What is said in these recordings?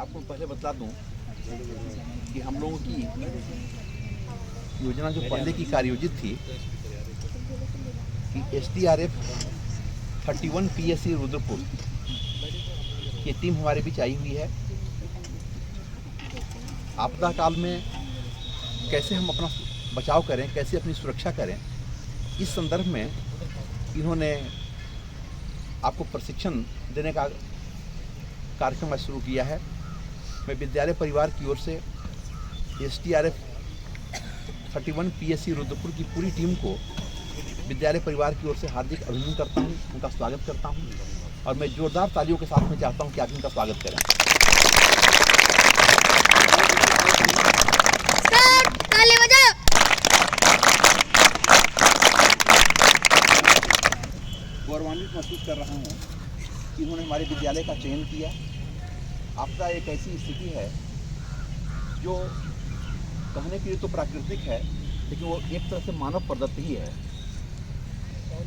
आपको पहले बता दूं कि हम लोगों की योजना जो पहले की कार्ययोजित थी कि SDRF 31 PSC रुद्रपुर ये टीम हमारे बीच आई हुई है। आपदा काल में कैसे हम अपना बचाव करें, कैसे अपनी सुरक्षा करें, इस संदर्भ में इन्होंने आपको प्रशिक्षण देने का कार्यक्रम शुरू किया है। मैं विद्यालय परिवार की ओर से SDRF 31 PSC रुद्रपुर की पूरी टीम को विद्यालय परिवार की ओर से हार्दिक अभिनंदन करता हूं, उनका स्वागत करता हूं और मैं जोरदार तालियों के साथ में चाहता हूं कि आप इनका स्वागत करें। ताली बजाओ। गौरवान्वित महसूस कर रहा हूं कि उन्होंने हमारे विद्यालय का चयन किया। आपदा एक ऐसी स्थिति है जो कहने के लिए तो प्राकृतिक है, लेकिन वो एक तरह से मानव प्रदत्त ही है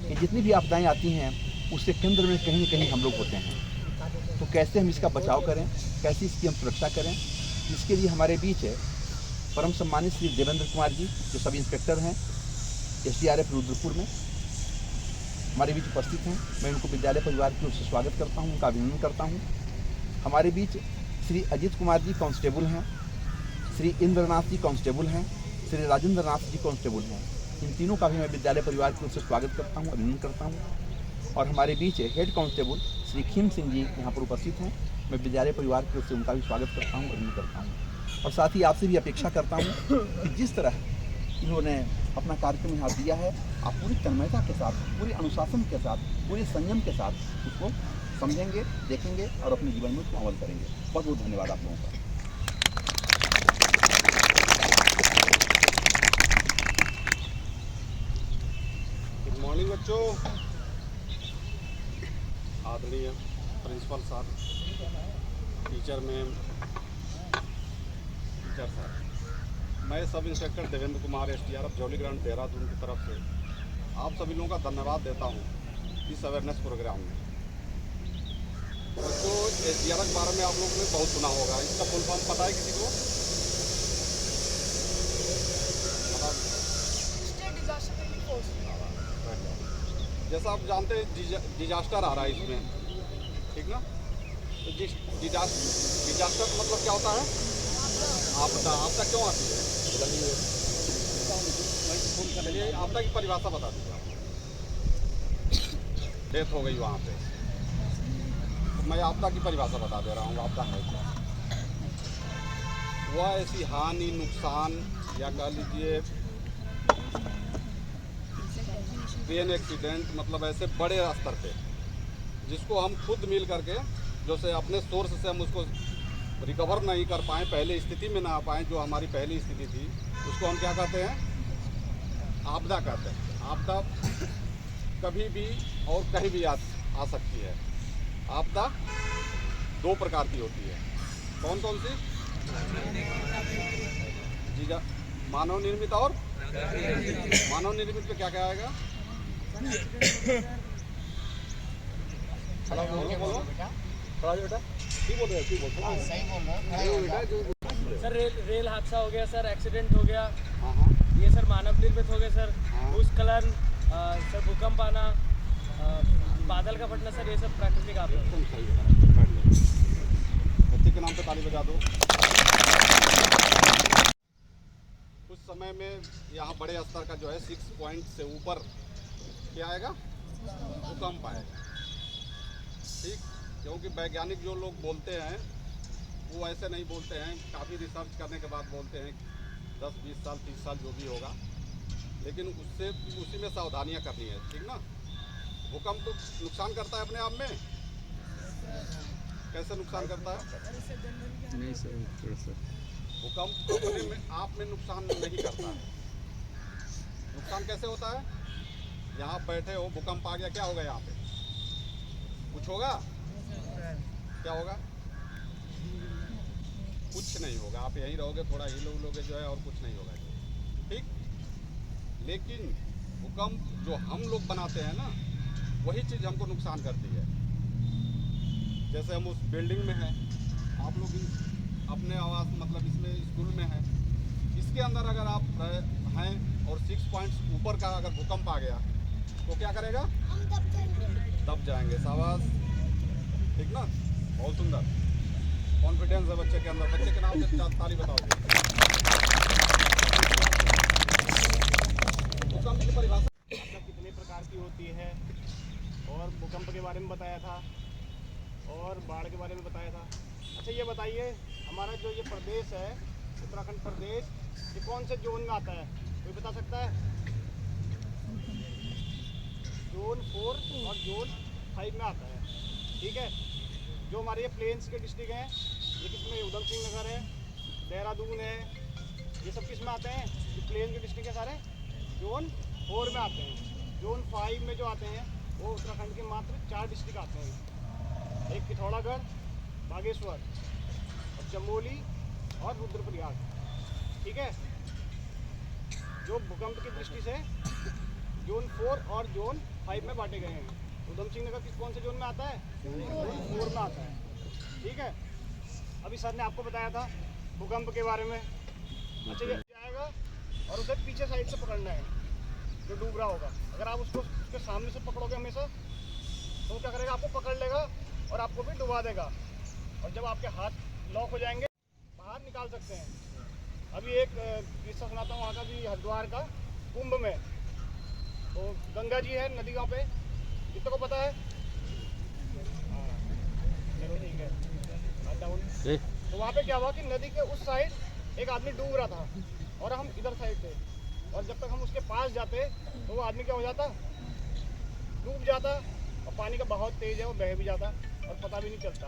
कि जितनी भी आपदाएं आती हैं उससे केंद्र में कहीं न कहीं हम लोग होते हैं। तो कैसे हम इसका बचाव करें, कैसे इसकी हम सुरक्षा करें, इसके लिए हमारे बीच परम सम्मानित श्री देवेंद्र कुमार जी जो सब इंस्पेक्टर हैं SDRF रुद्रपुर में हमारे बीच उपस्थित हैं। मैं उनको विद्यालय परिवार की ओर से स्वागत करता हूँ, उनका अभिनंदन करता हूँ। हमारे बीच श्री अजीत कुमार जी कांस्टेबल हैं, श्री इंद्रनाथ जी कांस्टेबल हैं, श्री राजेंद्र नाथ जी कांस्टेबल हैं। इन तीनों का भी मैं विद्यालय परिवार की ओर से स्वागत करता हूं, अभिनंदन करता हूं। और हमारे बीच हेड कांस्टेबल श्री खीम सिंह जी यहाँ पर उपस्थित हैं। मैं विद्यालय परिवार की ओर से उनका भी स्वागत करता हूँ, अभिनंदन करता हूँ। और साथ ही आपसे भी अपेक्षा करता हूँ कि जिस तरह इन्होंने अपना कार्यक्रम यहाँ दिया है, आप पूरी तन्मयता के साथ, पूरे अनुशासन के साथ, पूरे संयम के साथ उसको समझेंगे, देखेंगे और अपने जीवन में उसको अमल करेंगे। बहुत बहुत धन्यवाद आप लोगों का। गुड मॉर्निंग बच्चों। आदरणीय प्रिंसिपल साहब, टीचर मैम, टीचर साहब, मैं sub inspector Devendra Kumar SDRF Jolly Grant Dehradun की तरफ से आप सभी लोगों का धन्यवाद देता हूँ इस अवेयरनेस प्रोग्राम में। बच्चों, SDRF के बारे में आप लोगों ने बहुत सुना होगा। इसका फुल फॉर्म पता है किसी को? State disaster relief force. जैसा आप जानते हैं डिजास्टर आ रहा है इसमें, ठीक ना? तो डिजास्टर मतलब क्या होता है? आपदा। आपदा क्यों आती है? चलिए आपदा की परिभाषा बता दीजिए। डेथ हो गई वहाँ पे, तो मैं आपदा की परिभाषा बता दे रहा हूँ। आपदा है क्या? वह ऐसी हानि, नुकसान या कह लीजिए ट्रेन एक्सीडेंट, मतलब ऐसे बड़े स्तर पे जिसको हम खुद मिल करके जैसे अपने सोर्स से हम उसको रिकवर नहीं कर पाएँ, पहले स्थिति में ना आ पाएँ, जो हमारी पहली स्थिति थी, उसको हम क्या कहते हैं? आपदा कहते हैं। आपदा कभी भी और कहीं भी आ सकती है। आपदा दो प्रकार की होती है। कौन कौन सी? जी, मानव निर्मित और मानव निर्मित पे क्या क्या आएगा? सर रेल हादसा हो गया सर, एक्सीडेंट हो गया, ये सर मानव निर्मित हो गया सर। भूस्खलन, सर भूकंप आना, बादल का फटना, सर ये सब प्राकृतिक आपदा। बच्चे के नाम पे ताली बजा दो। कुछ समय में यहाँ बड़े स्तर का जो है 6 पॉइंट से ऊपर क्या आएगा? भूकंप आएगा। ठीक, क्योंकि वैज्ञानिक जो लोग बोलते हैं वो ऐसे नहीं बोलते हैं, काफ़ी रिसर्च करने के बाद बोलते हैं 10, 20 साल, 30 साल जो भी होगा लेकिन उससे उसी में सावधानियां करनी है, ठीक ना। भूकंप तो नुकसान करता है अपने आप में, कैसे नुकसान करता है? नहीं सर, थोड़ा सा भूकंप अपने में आप में नुकसान नहीं करता है। नुकसान कैसे होता है? यहाँ बैठे हो, भूकंप आ गया, क्या होगा यहाँ पे? कुछ होगा? क्या होगा? कुछ नहीं होगा, आप यहीं रहोगे, थोड़ा हिलोगे जो है, और कुछ नहीं होगा, ठीक। लेकिन भूकंप जो हम लोग बनाते हैं ना, वही चीज़ हमको नुकसान करती है। जैसे हम उस बिल्डिंग में हैं, आप लोग अपने आवास मतलब इसमें स्कूल में हैं, इसके अंदर अगर आप हैं और 6 पॉइंट्स ऊपर का अगर भूकंप आ गया तो क्या करेगा? हम दब जाएंगे। शाबाश, ठीक ना, बहुत सुंदर, कॉन्फिडेंस है बच्चे के अंदर। बच्चे के नाम से ताली बताओ। भूकंप की परिभाषा कितने प्रकार की होती है, और भूकंप के बारे में बताया था, और बाढ़ के बारे में बताया था। अच्छा ये बताइए, हमारा जो ये प्रदेश है, उत्तराखंड प्रदेश, ये कौन से जोन में आता है? कोई बता सकता है? जोन 4 और जोन 5 में आता है, ठीक है। जो हमारे ये प्लेन्स के डिस्ट्रिक्ट हैं, ये किसमें? उधम सिंह नगर है, देहरादून है, ये सब किस में आते हैं? जो प्लेन के डिस्ट्रिक्ट है सारे जोन 4 में आते हैं। जोन 5 में जो आते हैं वो उत्तराखंड के मात्र 4 डिस्ट्रिक्ट आते हैं, एक पिथौरागढ़, बागेश्वर, और चमोली और रुद्रप्रयाग, ठीक है। जो भूकंप की दृष्टि से जोन 4 और जोन 5 में बांटे गए हैं। उधम सिंह नगर किस कौन से जोन में आता है? जोन 4 में आता है, ठीक है। अभी सर ने आपको बताया था भूकंप के बारे में। अच्छा ये जाएगा और उसे पीछे साइड से पकड़ना है, जो डूब रहा होगा। अगर आप उसको उसके सामने से पकड़ोगे हमेशा, तो क्या करेगा? आपको पकड़ लेगा और आपको भी डुबा देगा। और जब आपके हाथ लॉक हो जाएंगे, बाहर निकाल सकते हैं। अभी एक किस्सा सुनाता हूँ वहाँ का, भी हरिद्वार का कुंभ में, तो गंगा जी है नदी वहाँ पे, कितने को पता है? हाँ, चलो ठीक है। तो वहाँ पे क्या हुआ कि नदी के उस साइड एक आदमी डूब रहा था और हम इधर साइड थे, और जब तक हम उसके पास जाते तो वो आदमी क्या हो जाता? डूब जाता, और पानी का बहाव तेज है, वो बह भी जाता और पता भी नहीं चलता।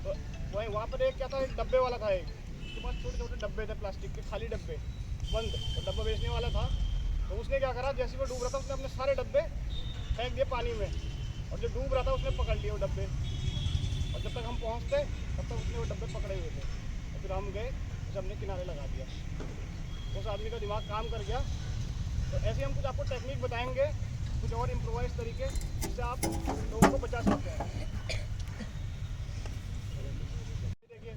तो वहीं वहाँ पर एक क्या था, एक डब्बे वाला था, एक उसके पास छोटे छोटे डब्बे थे, प्लास्टिक के खाली डब्बे बंद, तो डब्बा बेचने वाला था। तो उसने क्या करा, जैसे वो डूब रहा था उसने अपने सारे डब्बे फेंक दिए पानी में, और जो डूब रहा था उसने पकड़ लिए वो डब्बे। और जब तक हम पहुँचते तब तक उसने वो डब्बे पकड़े हुए थे, और फिर हम गए, उसे हमने किनारे लगा दिया। उस आदमी का दिमाग काम कर गया। तो ऐसे हम कुछ आपको टेक्निक बताएंगे, कुछ और इम्प्रोवाइज तरीके, जिससे आप लोगों को बचा सकते हैं। देखिए,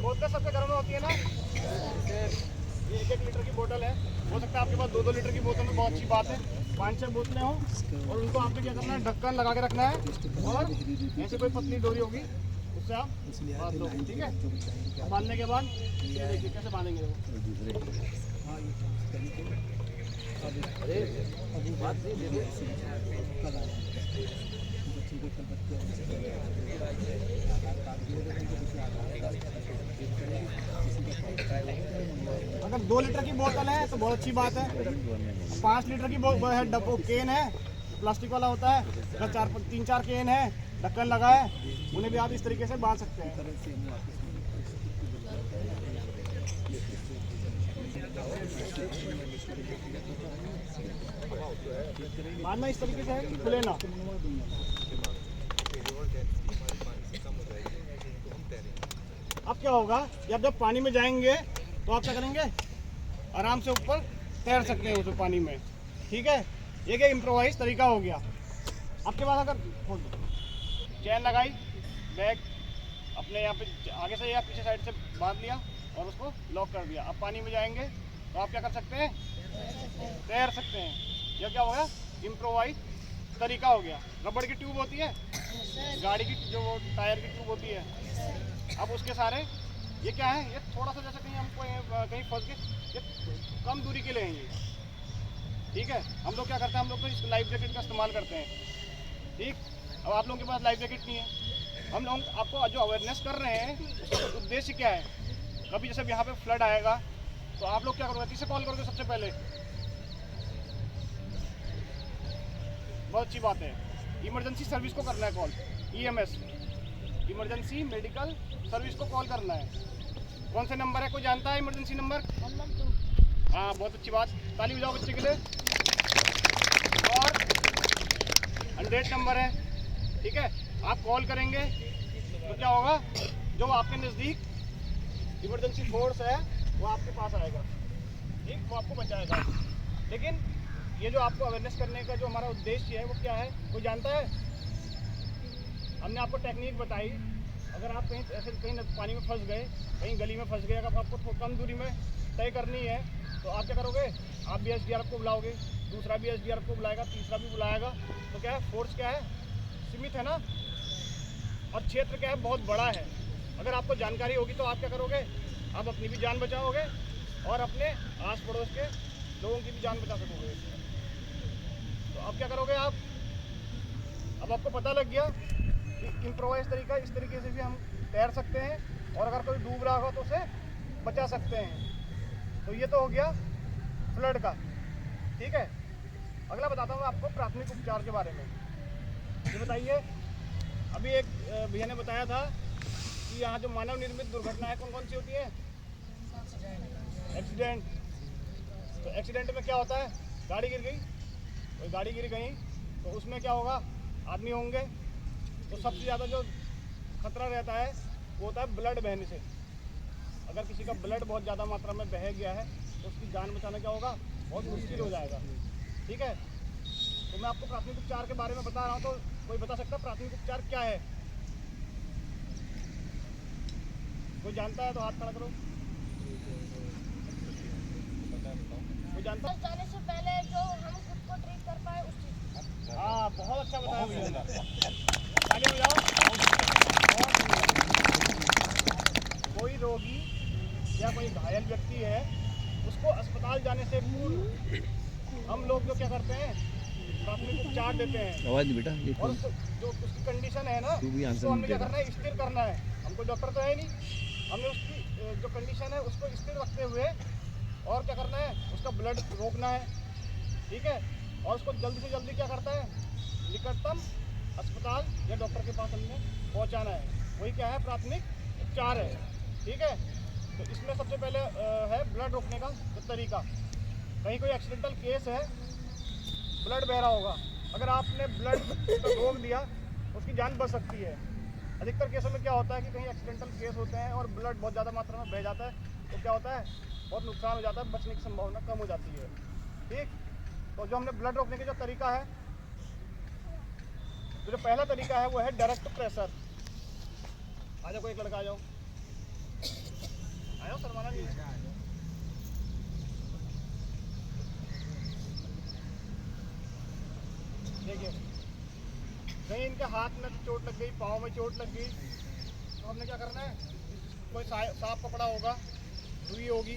बोतलें सबके घरों में होती है ना, ये 1-1 लीटर की बोतल है। हो सकता है आपके पास 2-2 लीटर की बोतल में, बहुत अच्छी बात है। 5-6 बोतलें हों, और उनको आपको क्या करना है, ढक्कन लगा के रखना है, और ऐसे कोई पतली डोरी होगी उससे आप बांध दो, ठीक है। बांधने के बाद ये देखिए कैसे बांधेंगे वो। अगर 2 लीटर की बोतल है तो बहुत अच्छी बात है। 5 लीटर की डब्बो केन है, प्लास्टिक वाला होता है, अगर 3-4 केन है, ढक्कन लगा है, उन्हें भी आप इस तरीके से बांध सकते हैं। बांधना इस तरीके से है कि खुले ना। अब क्या होगा, जब पानी में जाएंगे तो आप क्या करेंगे, आराम से ऊपर तैर सकते हैं उस पानी में, ठीक है। ये क्या इम्प्रोवाइज तरीका हो गया। आपके पास अगर चैन लगाई, बैग अपने यहाँ पे आगे से या पीछे साइड से बांध लिया और उसको लॉक कर दिया। अब पानी में जाएंगे तो आप क्या कर सकते हैं, तैर सकते हैं। यह क्या हो गया, इम्प्रोवाइज तरीका हो गया। रबड़ की ट्यूब होती है, गाड़ी की जो टायर की ट्यूब होती है, अब उसके सारे ये क्या है, ये थोड़ा सा जैसे कहीं हमको कहीं फंस गए, ये कम दूरी के लिए हैं ये, ठीक है। हम लोग क्या करते हैं, हम लोग तो इस लाइफ जैकेट का इस्तेमाल करते हैं, ठीक। अब आप लोगों के पास लाइफ जैकेट नहीं है, हम लोग आपको जो अवेयरनेस कर रहे हैं उसका उद्देश्य क्या है। कभी जैसे यहाँ पे फ्लड आएगा तो आप लोग क्या करोगे, किसे कॉल करोगे सबसे पहले, बहुत अच्छी बात है। इमरजेंसी सर्विस को करना है call, EMS, emergency medical service को कॉल करना है। कौन सा नंबर है, कोई जानता है इमरजेंसी नंबर? 112। हाँ, बहुत अच्छी बात, ताली बजाओ बच्चे के लिए। और 100 नंबर है, ठीक है। आप कॉल करेंगे तो क्या होगा, जो आपके नज़दीक इमरजेंसी फोर्स है वो आपके पास आएगा, ठीक, वो आपको बचाएगा। लेकिन ये जो आपको अवेयरनेस करने का जो हमारा उद्देश्य है वो क्या है, कोई जानता है? हमने आपको टेक्निक बताई। अगर आप कहीं ऐसे कहीं पानी में फंस गए, कहीं गली में फंस गए, अगर आपको कम दूरी में तय करनी है तो आप क्या करोगे, आप भी SDRF को बुलाओगे, दूसरा भी SDRF को बुलाएगा, तीसरा भी बुलाएगा। तो क्या है, फोर्स क्या है, सीमित है ना, और क्षेत्र क्या है, बहुत बड़ा है। अगर आपको जानकारी होगी तो आप क्या करोगे, आप अपनी भी जान बचाओगे और अपने आस पड़ोस के लोगों की भी जान बचा सकोगे। तो अब क्या करोगे आप, अब आपको पता लग गया कि इम्प्रोवाइज तरीका, इस तरीके से भी हम तैर सकते हैं और अगर कोई डूब रहा होगा तो उसे बचा सकते हैं। तो ये तो हो गया फ्लड का, ठीक है। अगला बताता हूँ मैं आपको प्राथमिक उपचार के बारे में। ये बताइए, अभी एक भैया ने बताया था कि यहाँ जो मानव निर्मित दुर्घटनाएं कौन कौन सी होती है? एक्सीडेंट। तो एक्सीडेंट में क्या होता है, गाड़ी गिर गई, कोई गाड़ी गिर गई तो उसमें क्या होगा, आदमी होंगे। तो सबसे ज़्यादा जो खतरा रहता है वो होता है ब्लड बहने से। अगर किसी का ब्लड बहुत ज़्यादा मात्रा में बह गया है तो उसकी जान बचाना क्या होगा, बहुत मुश्किल हो जाएगा, ठीक है। तो मैं आपको प्राथमिक उपचार के बारे में बता रहा हूँ, तो कोई बता सकता है प्राथमिक उपचार क्या है? कोई जानता है तो हाथ खड़ा करो। कोई जानता? जाने से पहले जो हम खुद को ट्रीट कर पाए उस चीज़। हाँ, बहुत अच्छा बताया भैया। ताली बजाओ। कोई रोगी या कोई घायल व्यक्ति है, उसको अस्पताल जाने से पूर्व हम लोग जो क्या करते हैं, प्राथमिक उपचार देते हैं। आवाज नहीं बेटा, ये और जो उसकी कंडीशन है ना, तू भी आंसर उसको हमने नहीं क्या दे करना है, स्थिर करना है। हमको डॉक्टर तो है नहीं, हमने उसकी जो कंडीशन है उसको स्थिर रखते हुए और क्या करना है, उसका ब्लड रोकना है, ठीक है। और उसको जल्दी से जल्दी क्या करता है, निकटतम अस्पताल या डॉक्टर के पास हमने पहुंचाना है। वही क्या है, प्राथमिक उपचार है, ठीक है। तो इसमें सबसे पहले है ब्लड रोकने का तरीका। कहीं कोई एक्सीडेंटल केस है, ब्लड बह रहा होगा, अगर आपने ब्लड को रोक दिया उसकी जान बच सकती है। अधिकतर केसों में क्या होता है कि कहीं एक्सीडेंटल केस होते हैं और ब्लड बहुत ज़्यादा मात्रा में बह जाता है, तो क्या होता है, बहुत नुकसान हो जाता है, बचने की संभावना कम हो जाती है, ठीक। तो जो हमने ब्लड रोकने का जो तरीका है, तो जो पहला तरीका है वो है डायरेक्ट प्रेशर। आ जाओ, कोई एक लड़का आ जाओ, आयो शर्माना नहीं है। देखिए, कहीं इनके हाथ में चोट लग गई, पाँव में चोट लग गई, तो हमने क्या करना है, कोई साफ कपड़ा होगा, रुई होगी,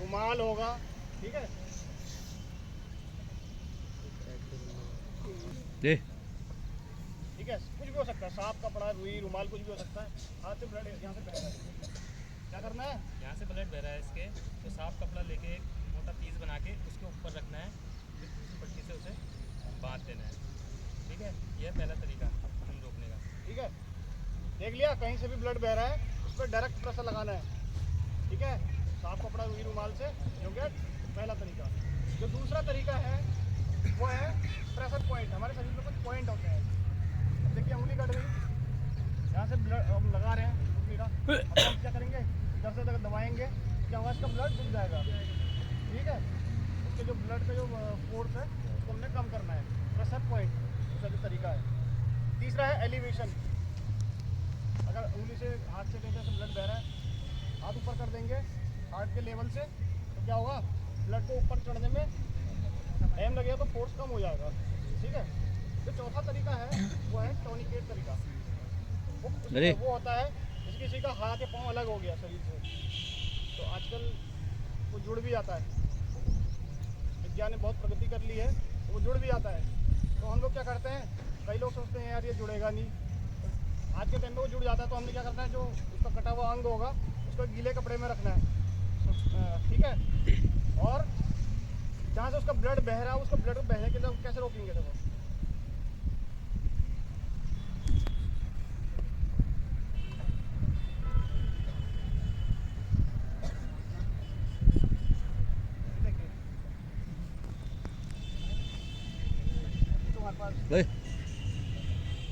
रुमाल होगा, ठीक है। ठीक है, कुछ भी हो सकता है, साफ कपड़ा, रुई, रुमाल, कुछ भी हो सकता है। हाथ से ब्लड यहाँ से बह रहा है, क्या करना है, यहाँ से ब्लड बह रहा है इसके, तो साफ कपड़ा लेके एक मोटा पीस बना के उसके ऊपर रखना है, फिर दूसरी पट्टी से उसे बांध देना है, ठीक है। यह पहला तरीका खून रोकने का, ठीक है। देख लिया, कहीं से भी ब्लड बह रहा है उस पर डायरेक्ट प्रेशर लगाना है, ठीक है, साफ कपड़ा, रुई, रुमाल से। हो गया पहला तरीका। जो दूसरा तरीका है वो है प्रेशर पॉइंट। हमारे शरीर में कुछ पॉइंट होते हैं। अब देखिए, उंगली कट गई, यहाँ से ब्लड हम लगा रहे हैं उंगली का, अब हम क्या करेंगे, इधर से अगर दबाएंगे क्या होगा, इसका ब्लड डूब जाएगा, ठीक है। उसके जो ब्लड का जो फोर्स है उसको हमने कम करना है, प्रेशर पॉइंट दूसरा जो तरीका है। तीसरा है एलिवेशन। अगर उंगली से, हाथ से कहीं से ब्लड बह रहा है, हाथ ऊपर कर देंगे हार्ट के लेवल से, तो क्या होगा, ब्लड को ऊपर चढ़ने में टाइम लगेगा तो फोर्स कम हो जाएगा, ठीक है। जो चौथा तरीका है वो है टॉनिकेट तरीका। वो होता है जैसे किसी का हाथ या पाँव अलग हो गया शरीर से, तो आजकल वो जुड़ भी जाता है, विज्ञान ने बहुत प्रगति कर ली है, तो वो जुड़ भी जाता है। तो हम लोग क्या करते हैं, कई लोग सोचते हैं यार ये जुड़ेगा नहीं, आज के टाइम में वो जुड़ जाता है। तो हमने क्या करना है, जो उसका कटा हुआ अंग होगा उसको गीले कपड़े में रखना है, ठीक है। और जहाँ से उसका ब्लड बह रहा है उसको ब्लड बहने के लिए कैसे रोकेंगे, देखो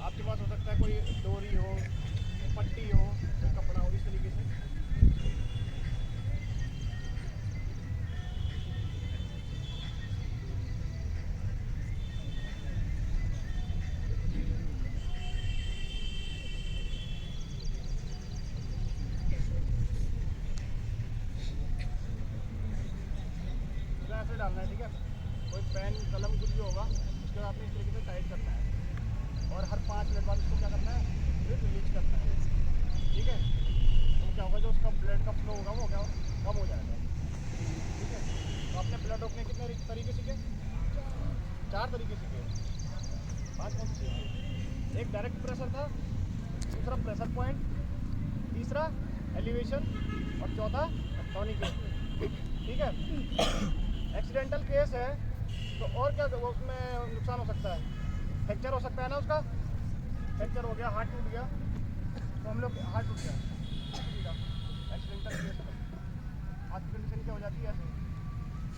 आपके पास हो सकता है कोई डोरी हो, पट्टी हो, कोई कपड़ा हो, इस तरीके से ऐसे डालना है, ठीक है। कोई पेन कलम कुछ भी होगा उसके बाद आपने इस तरीके से टाइट करना है और हर 5 मिनट बाद उसको क्या करना है, फिर रिलीज करना है, ठीक है। तो क्या होगा, जो उसका ब्लड का फ्लो होगा वो क्या कम हो जाएगा, ठीक है। तो आपने ब्लड रोकने कितने तरीके सीखे? 4 तरीके सीखे। 5 कौन से सीखे? एक डायरेक्ट प्रेशर था, दूसरा प्रेशर पॉइंट, तीसरा एलिवेशन और चौथा टॉनिकेट, ठीक है। एक्सीडेंटल केस है तो और क्या उसमें नुकसान हो सकता है? फ्रैक्चर हो सकता है ना, उसका फ्रैक्चर हो गया, हाथ टूट गया, तो हम लोग हाथ टूट गया, एक्सीडेंटल केस है। हाथ की कंडीशन क्या हो जाती है ऐसे,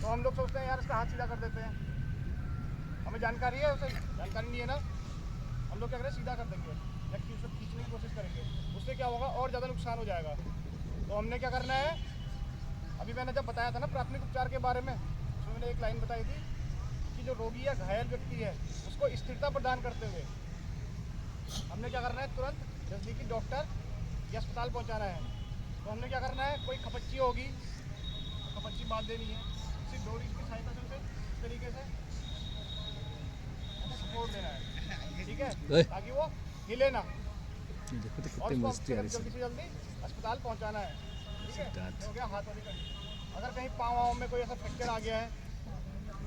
तो हम लोग सोचते हैं यार इसका हाथ सीधा कर देते हैं, हमें जानकारी है उसे, जानकारी नहीं है ना, हम लोग क्या करें, सीधा कर देंगे या कि उसको खींचने की कोशिश करेंगे, उससे क्या होगा और ज़्यादा नुकसान हो जाएगा। तो हमने क्या करना है, अभी मैंने जब बताया था ना प्राथमिक उपचार के बारे में, उसमें मैंने एक लाइन बताई थी कि जो रोगी या घायल व्यक्ति है उसको स्थिरता प्रदान करते हुए हमने क्या करना है, तुरंत नज़दीकी डॉक्टर या अस्पताल पहुंचाना है। तो हमने क्या करना है, कोई खपच्ची होगी तो खपच्ची बांध देनी है, इसी डोरी की सहायता से उसे इस तरीके से सपोर्ट देना है, ठीक है, ताकि वो हिले ना, देखो तो और कितनी उसको मस्ती आ रही जल्दी से जल्दी अस्पताल पहुंचाना है, ठीक है। सिद्धार्थ। हो गया हाथ वाली कंडीशन। अगर कहीं पाँव में कोई ऐसा फ्रैक्चर आ गया है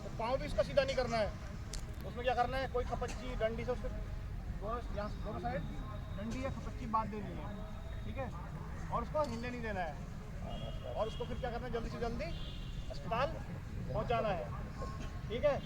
तो पाँव भी इसका सीधा नहीं करना है, उसमें क्या करना है, कोई खपच्ची डंडी से उसके दोनों साइड डंडी या खपच्ची बांध देनी है, ठीक है, और उसको हिलने नहीं देना है, और उसको फिर क्या करना है, जल्दी से जल्दी अस्पताल पहुंचाना है, ठीक है।